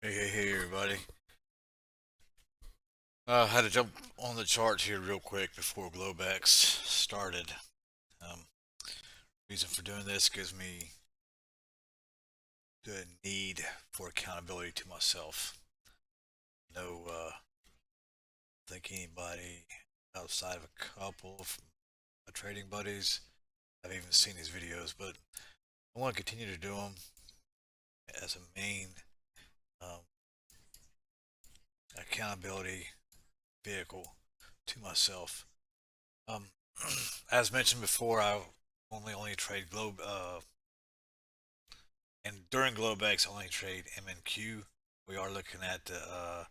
Hey, everybody. I had to jump on the charts here real quick before Globex started. Um, Reason for doing this gives me the need for accountability to myself. No, think anybody outside of a couple of my trading buddies have even seen these videos, but I want to continue to do them as a main um, accountability vehicle to myself. Um, as mentioned before, I only trade and during Globex, I only trade MNQ. We are looking at the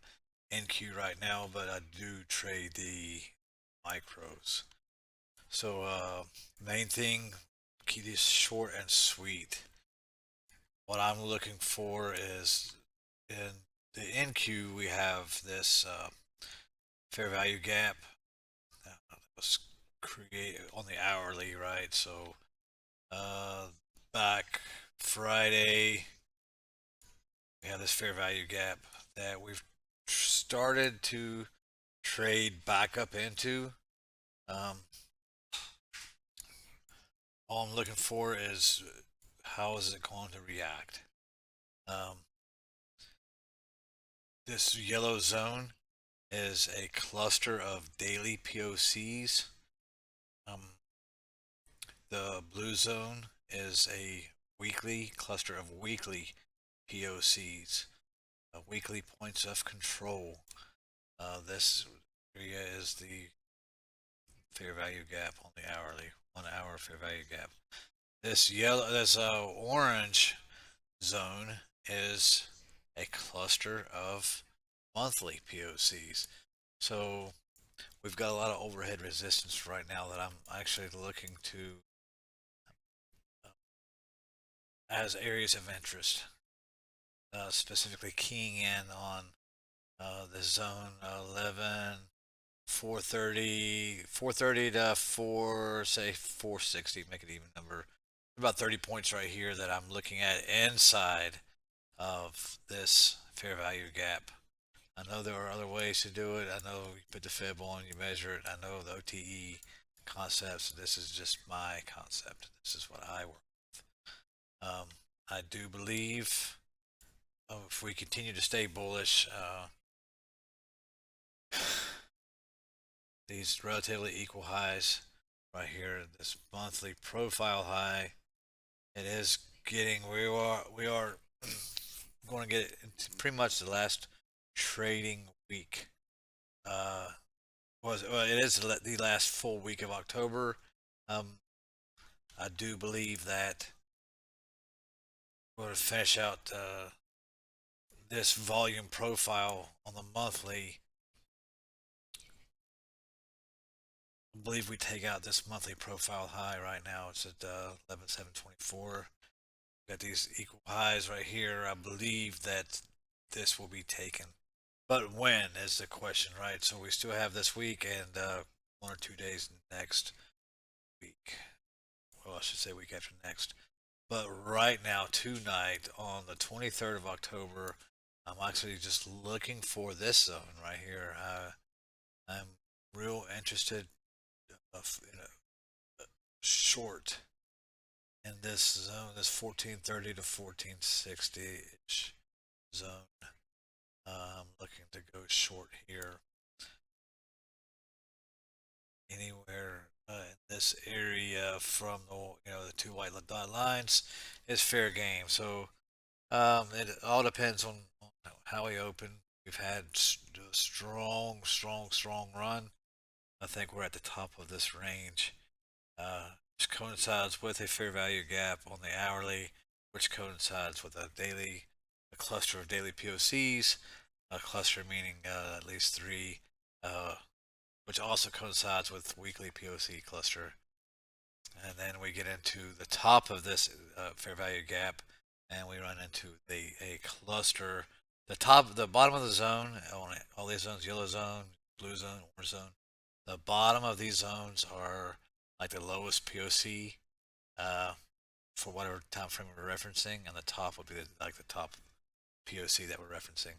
NQ right now, but I do trade the micros. So, main thing, keep this short and sweet. What I'm looking for is in the NQ, we have this fair value gap that was created on the hourly, right? So, uh, back Friday, we have this fair value gap that we've started to trade back up into. Um, all I'm looking for is how is it going to react. Um, this yellow zone is a cluster of daily POCs. Um, the blue zone is a weekly cluster of weekly POCs, weekly points of control. This area is the fair value gap on the hourly, 1 hour fair value gap. This orange zone is a cluster of monthly POCs. So we've got a lot of overhead resistance right now that I'm actually looking to uh, as areas of interest, specifically keying in on the zone 11, 430 to 460, make it even number. About 30 points right here that I'm looking at inside of this fair value gap. I know there are other ways to do it. I know you put the fib on, you measure it. I know the OTE concepts. This is just my concept. This is what I work with. I do believe if we continue to stay bullish, these relatively equal highs right here, this monthly profile high, it is getting, we are going to get into pretty much the last trading week. Uh, well, it is the last full week of October. Um, I do believe that we're going to finish out this volume profile on the monthly. I believe we take out this monthly profile high right now. It's at 11,724. Got these equal highs right here. I believe that this will be taken. But when is the question, right? So we still have this week and 1 or 2 days next week. Well, I should say week after next. But right now, tonight, on the 23rd of October, I'm actually just looking for this zone right here. I'm real interested in a short in this zone, this 1430 to 1460 ish zone. I'm looking to go short here anywhere in this area from the two white dot lines is fair game. So it all depends on how we open. We've had a strong run. I think we're at the top of this range, which coincides with a fair value gap on the hourly, which coincides with a cluster of daily POCs, a cluster meaning at least three, uh, which also coincides with weekly POC cluster. And then we get into the top of this fair value gap, and we run into a cluster. The bottom of the zone, all these zones, yellow zone, blue zone, orange zone. The bottom of these zones are like the lowest POC uh, for whatever time frame we're referencing, and the top would be like the top POC that we're referencing.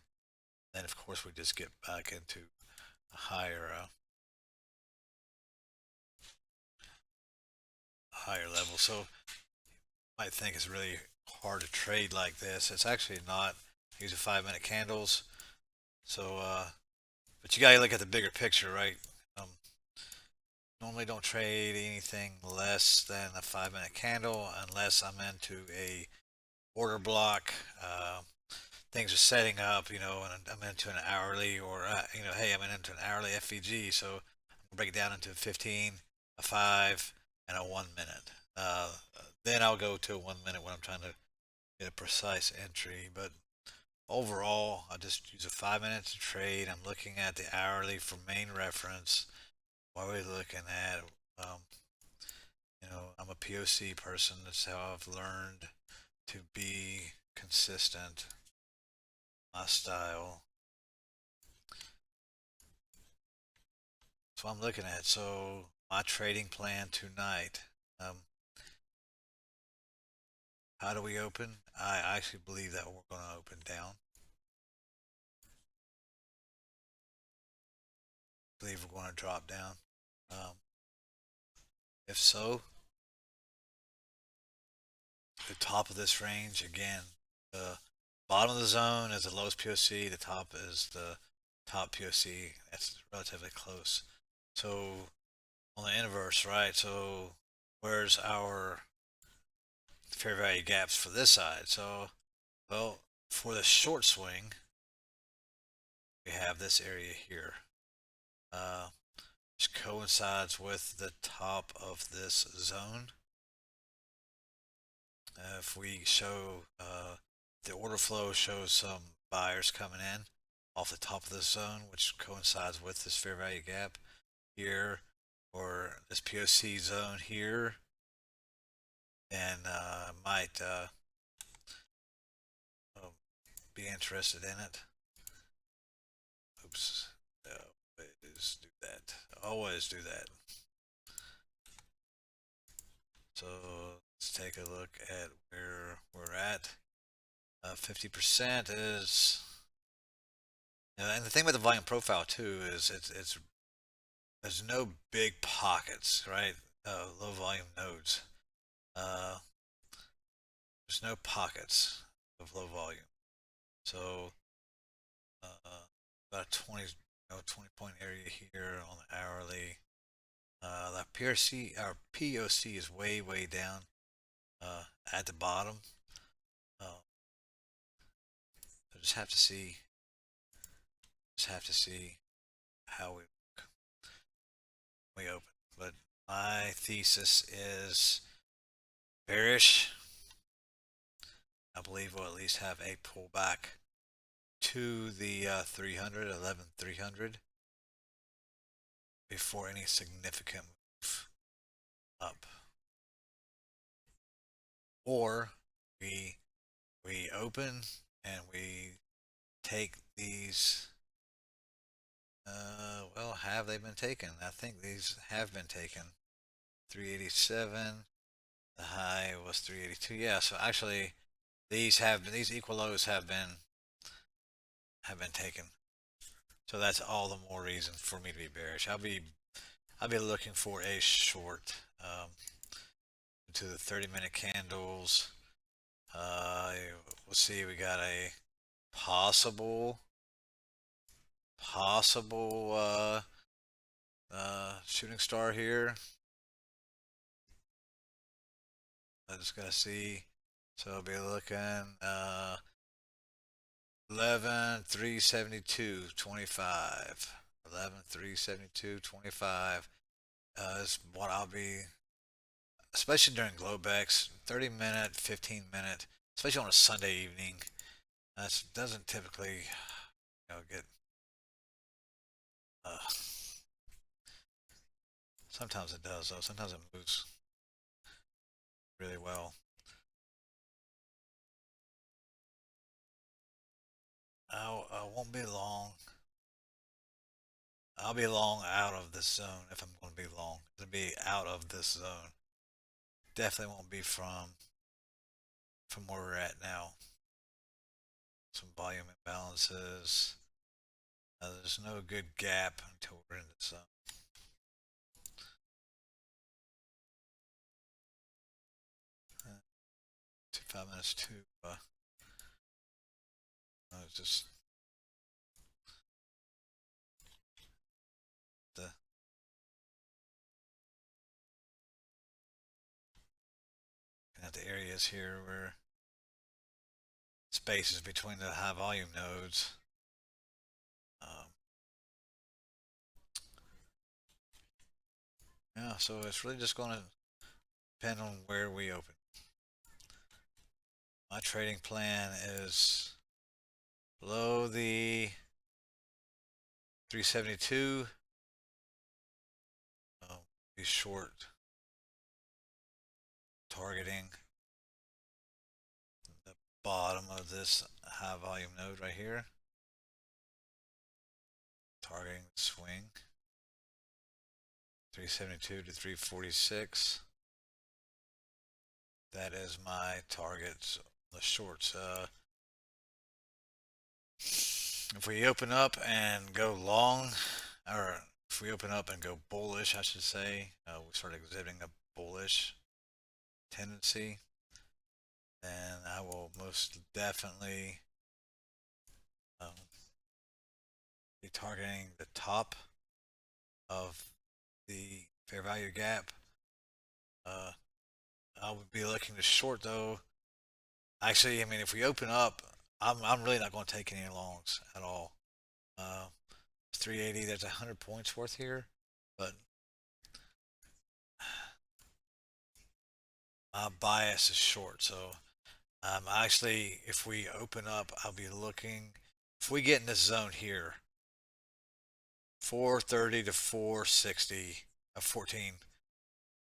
Then of course we just get back into a higher level. So you might think it's really hard to trade like this. It's actually not. These are 5 minute candles. So, but you gotta look at the bigger picture, right? Um, Normally don't trade anything less than a 5 minute candle unless I'm into a order block. Things are setting up, and I'm into an hourly or, hey, I'm into an hourly FVG. So I'm going to break it down into 15, a 5, and a 1 minute. Then I'll go to a 1 minute when I'm trying to get a precise entry. But overall, I just use a 5 minute to trade. I'm looking at the hourly for main reference. What are we looking at? Um, I'm a POC person. That's how I've learned to be consistent. My style. So I'm looking at. So my trading plan tonight. Um, how do we open? I actually believe that we're going to open down. I believe we're going to drop down. Um, if so, the top of this range again. The bottom of the zone is the lowest POC. The top is the top POC. That's relatively close. So on the inverse, right? So where's our fair value gaps for this side? So, well, for the short swing, we have this area here, which coincides with the top of this zone. If we show the order flow shows some buyers coming in off the top of this zone, which coincides with this fair value gap here, or this POC zone here, then might be interested in it. Oops. Always do that. Always do that. So let's take a look at where we're at. 50% is, and the thing with the volume profile too is it's there's no big pockets, right? Low volume nodes. Uh, there's no pockets of low volume. So about a 20 point area here on the hourly. The PRC, our POC is way down at the bottom. I just have to see, how we open. But my thesis is bearish. I believe we'll at least have a pullback to the 300, 11,300 before any significant move up. Or we open and we take these. Well, have they been taken? I think these have been taken. 387. The high was 382. Yeah, so actually these equal lows have been taken. So that's all the more reason for me to be bearish. I'll be looking for a short to the 30-minute candles. We'll see. We got a possible shooting star here. I just gotta see. So I'll be looking 11,372.25. 11,372.25 is what I'll be, especially during Globex, 30-minute, 15-minute, especially on a Sunday evening. That doesn't typically, get. Uh, Sometimes it does though. Sometimes it moves really well. I won't be long. I'll be long out of this zone if I'm going to be long. To be out of this zone. Definitely won't be from where we're at now. some volume imbalances. There's no good gap until we're in the zone. 5 minutes to just the at the areas here where spaces between the high volume nodes. Yeah, so it's really just going to depend on where we open. My trading plan is below the 372. Be short, targeting the bottom of this high volume node right here. Targeting the swing. 372 to 346. That is my targets. The shorts. If we open up and go long, or if we open up and go bullish, I should say, we start exhibiting a bullish tendency, then I will most definitely be targeting the top of the fair value gap. I would be looking to short though. Actually, I mean, if we open up, I'm really not going to take any longs at all. 380, there's 100 points worth here, but my bias is short. So actually, if we open up, I'll be looking. If we get in this zone here, 430 to 460, 14.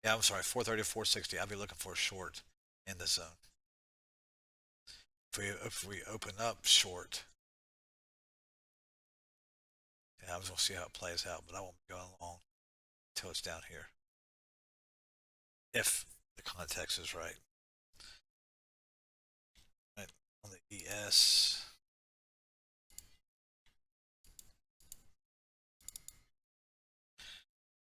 Yeah, I'm sorry, 430 to 460. I'll be looking for a short in the zone. If we open up short, yeah, I'm just gonna see how it plays out, but I won't be going long until it's down here. If the context is right. Right on the ES.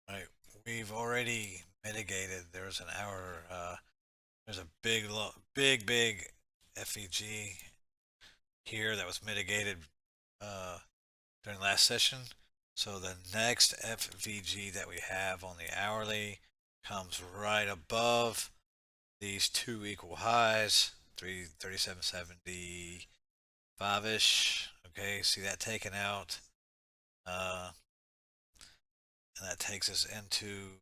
Right, we've already mitigated. There's an hour. There's a big FEG here that was mitigated during last session. So the next FVG that we have on the hourly comes right above these two equal highs, 337.75 ish. Okay, see that taken out, and that takes us into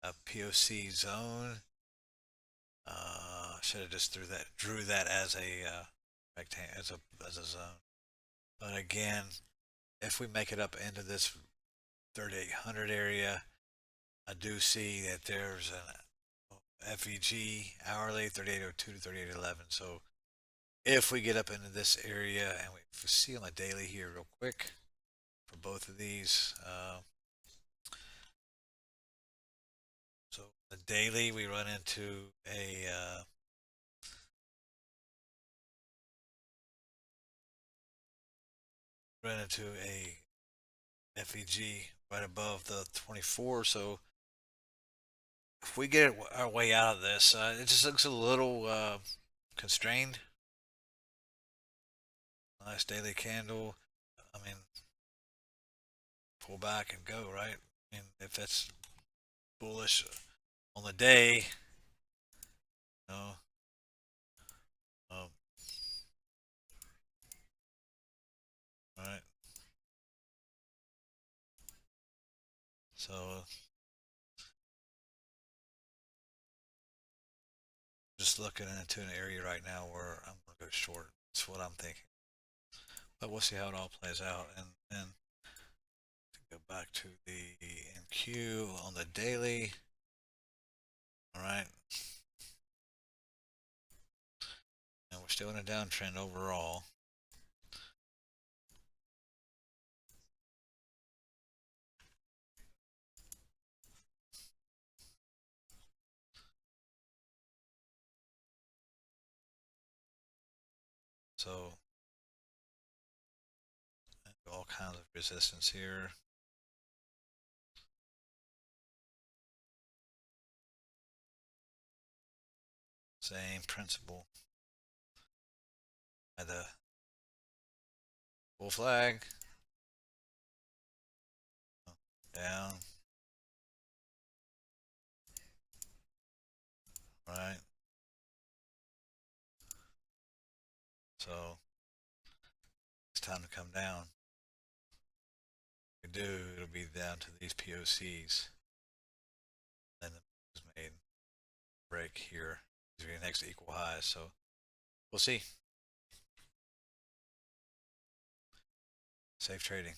a POC zone. Should have just drew that as a rectangle, as a zone. But again, if we make it up into this 3800 area, I do see that there's an FEG hourly 3802 to 3811. So if we get up into this area, and if we see on the daily here real quick for both of these, so the daily we run into a FEG right above the 24. So if we get our way out of this, it just looks a little constrained. Nice daily candle. I mean, pull back and go, right? I mean, if that's bullish on the day, you know, um, right? So just looking into an area right now where I'm gonna go short. That's what I'm thinking. But we'll see how it all plays out. And then go back to the MQ on the daily. All right. And we're still in a downtrend overall. So all kinds of resistance here. Same principle. At the full flag. Down. Right. So it's time to come down. If we do, it'll be down to these POCs. Then the move is made. Break here. These are your next equal highs. So we'll see. Safe trading.